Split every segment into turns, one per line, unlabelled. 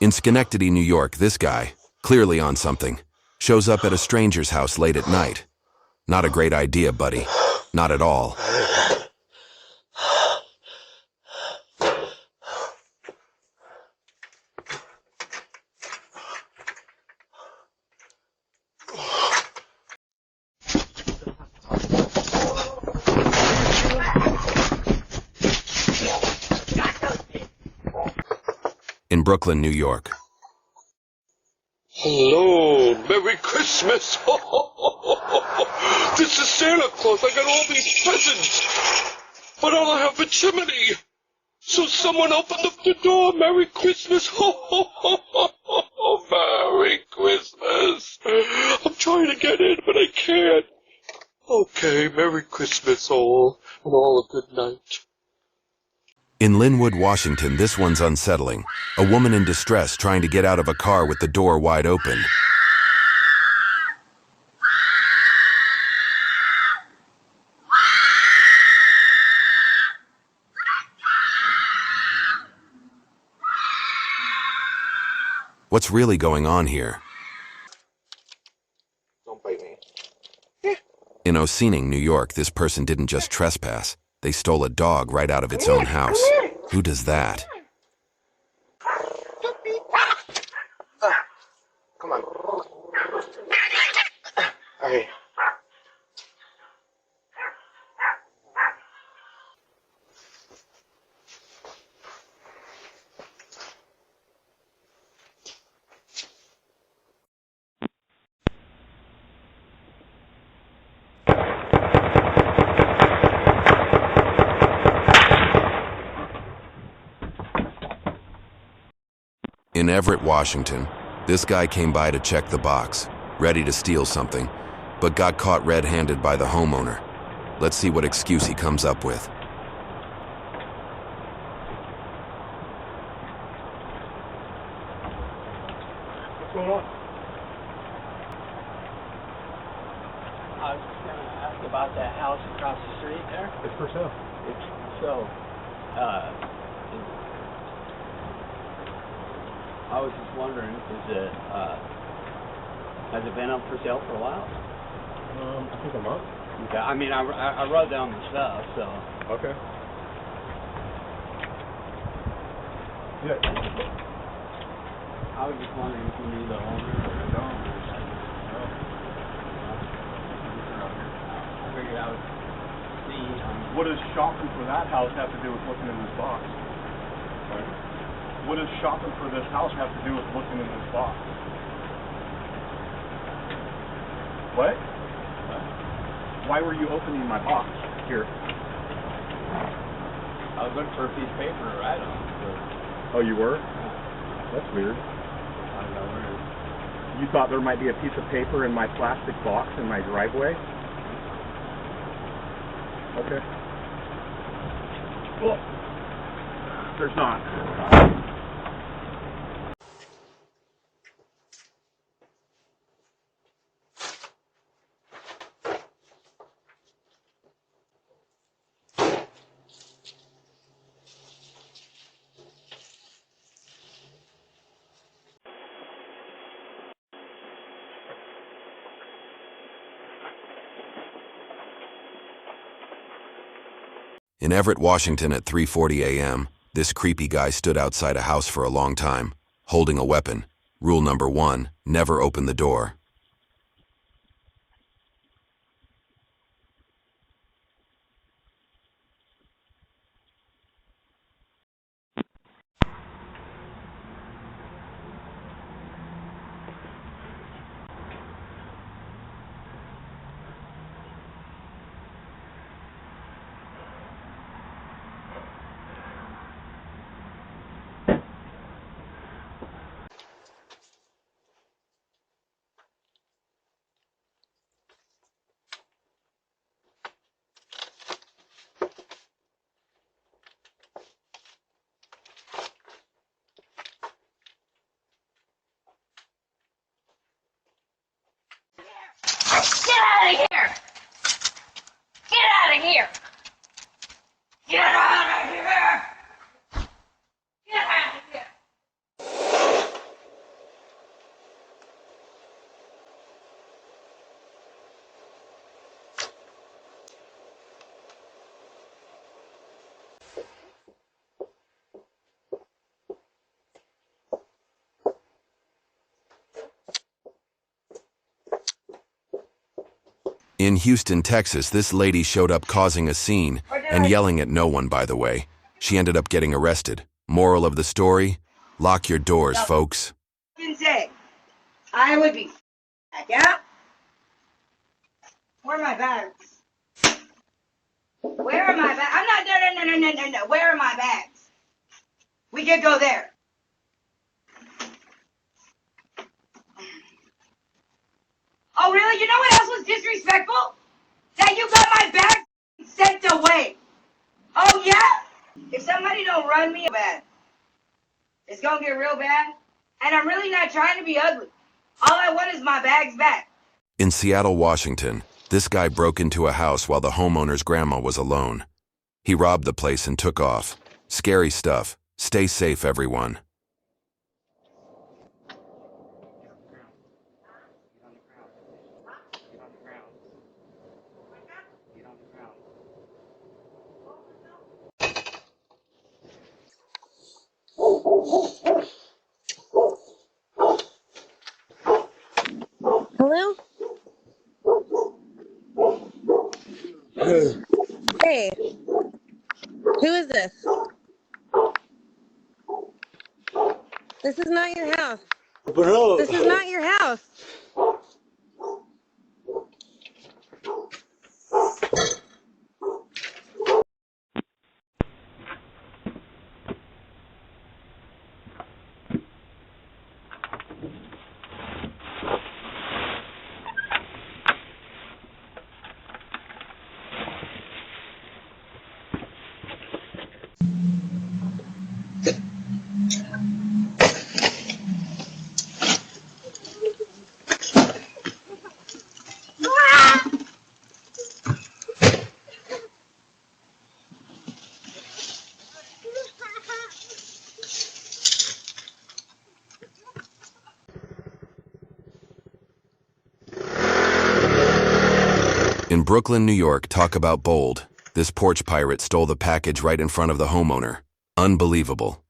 In Schenectady, New York, this guy, clearly on something, shows up at a stranger's house late at night. Not a great idea, buddy. Not at all. In Brooklyn, New York.
Hello, Merry Christmas. This is Santa Claus. I got all these presents, but all I have a chimney. So someone opened up the door. Merry Christmas. Merry Christmas. I'm trying to get in, but I can't. Okay, Merry Christmas all, and all a good night.
In Linwood, Washington, this one's unsettling. A woman in distress trying to get out of a car with the door wide open. What's really going on here?
Don't bite me.
In Oceaning, New York, this person didn't just trespass. They stole a dog right out of its own house. Who does that?
Come on. Okay.
In Everett, Washington, this guy came by to check the box, ready to steal something, but got caught red-handed by the homeowner. Let's see what excuse he comes up with.
What's going on?
I was just going to ask about that house across the street there.
It's for sale.
I was just wondering, has it been up for sale for a while?
I think a month.
Okay. I mean, I wrote down the stuff, so.
Okay. Yeah.
I was just wondering if you knew the owner or the owner. I figured I would see.
What does shopping for that house have to do with looking in this box?
Sorry?
What does shopping for this house have to do with looking in this box? What? Why were you opening my box? Here.
I was looking for a piece of paper to write on.
Oh, you were? That's weird.
I don't know where it is.
You thought there might be a piece of paper in my plastic box in my driveway? Okay. Well, there's not.
In Everett, Washington at 3:40 a.m., this creepy guy stood outside a house for a long time, holding a weapon. Rule number 1, never open the door.
Get out of here! Get out of here! Get out of here! Get out of here!
In Houston, Texas, this lady showed up causing a scene and yelling at no one, by the way. She ended up getting arrested. Moral of the story? Lock your doors, folks.
I would be yeah? Where are my bags? Where are my bags? I'm not, no. Where are my bags? We could go there. Oh, really? You know what else was disrespectful? That you got my bag sent away. Oh, yeah? If somebody don't run me bad, it's gonna get real bad. And I'm really not trying to be ugly. All I want is my bags back.
In Seattle, Washington, this guy broke into a house while the homeowner's grandma was alone. He robbed the place and took off. Scary stuff. Stay safe, everyone.
Hello? Hey, who is this? This is not your house. This is not your house.
In Brooklyn, New York, talk about bold. This porch pirate stole the package right in front of the homeowner. Unbelievable.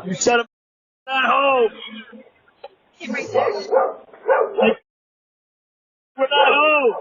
You said I'm not home. We're not home.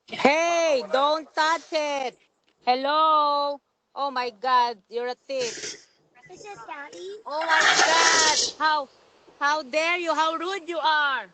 Hey, don't touch it. Hello? Oh my God, you're a thief.
Is it Daddy?
Oh my God, how dare you? How rude you are.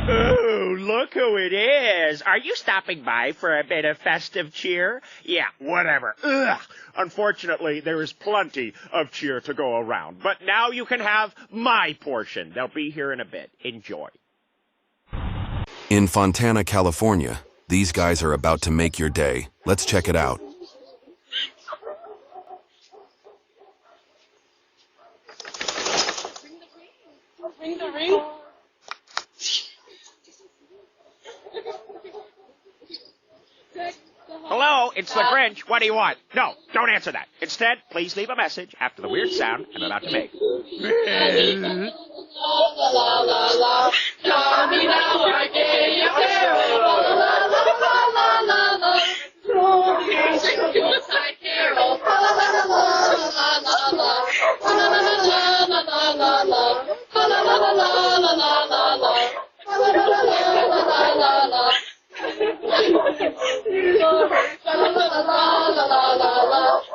Ooh, look who it is. Are you stopping by for a bit of festive cheer? Yeah, whatever. Ugh. Unfortunately, there is plenty of cheer to go around. But now you can have my portion. They'll be here in a bit. Enjoy.
In Fontana, California, these guys are about to make your day. Let's check it out.
Ring the ring.
Hello, it's the Grinch. What do you want? No, don't answer that. Instead, please leave a message after the weird sound I'm about to make.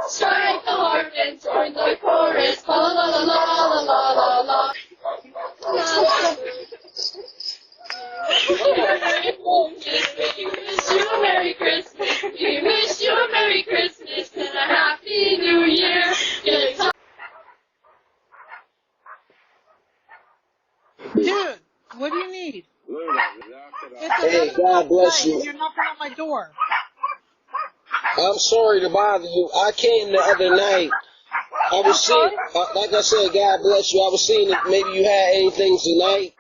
Strike the harp and join the chorus. La la la la la la la la. We wish you a Merry Christmas. We wish you a Merry Christmas and a Happy New Year.
Dude, what do you need?
Hey, God bless you.
You're knocking on my door.
I'm sorry to bother you. I came the other night. I was seeing, like I said, God bless you. I was seeing if maybe you had anything tonight.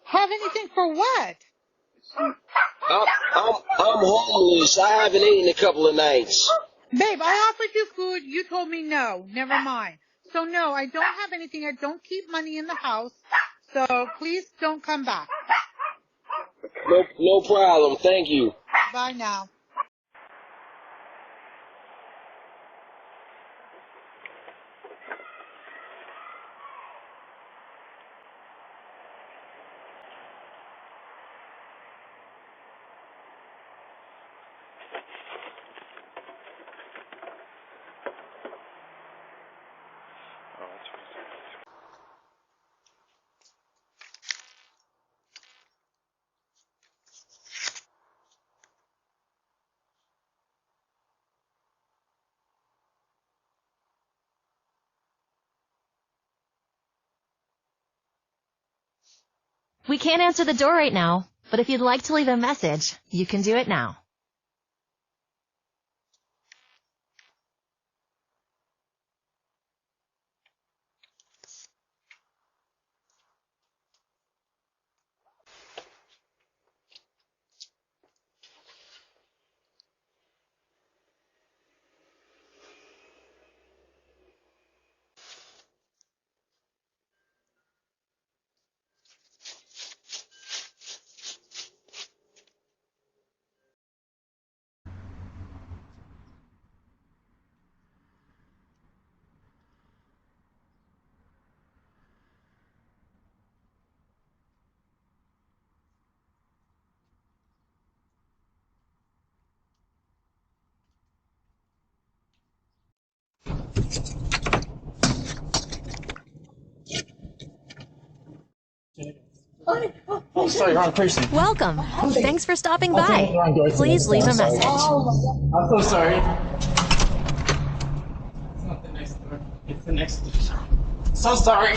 Have anything for what?
I'm homeless. I haven't eaten a couple of nights.
Babe, I offered you food. You told me no. Never mind. So no, I don't have anything. I don't keep money in the house. So please don't come back.
No problem. Thank you.
Bye now.
We can't answer the door right now, but if you'd like to leave a message, you can do it now.
Oh, sorry, wrong person.
Welcome. Thanks for stopping by. Please leave a message.
I'm so sorry. It's not the next door. It's the next door. So sorry.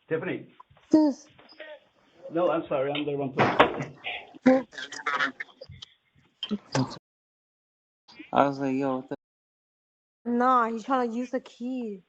Tiffany.
This.
No, I'm sorry. I'm the one to.
I was like, yo, what the? Nah, he's trying to use the key.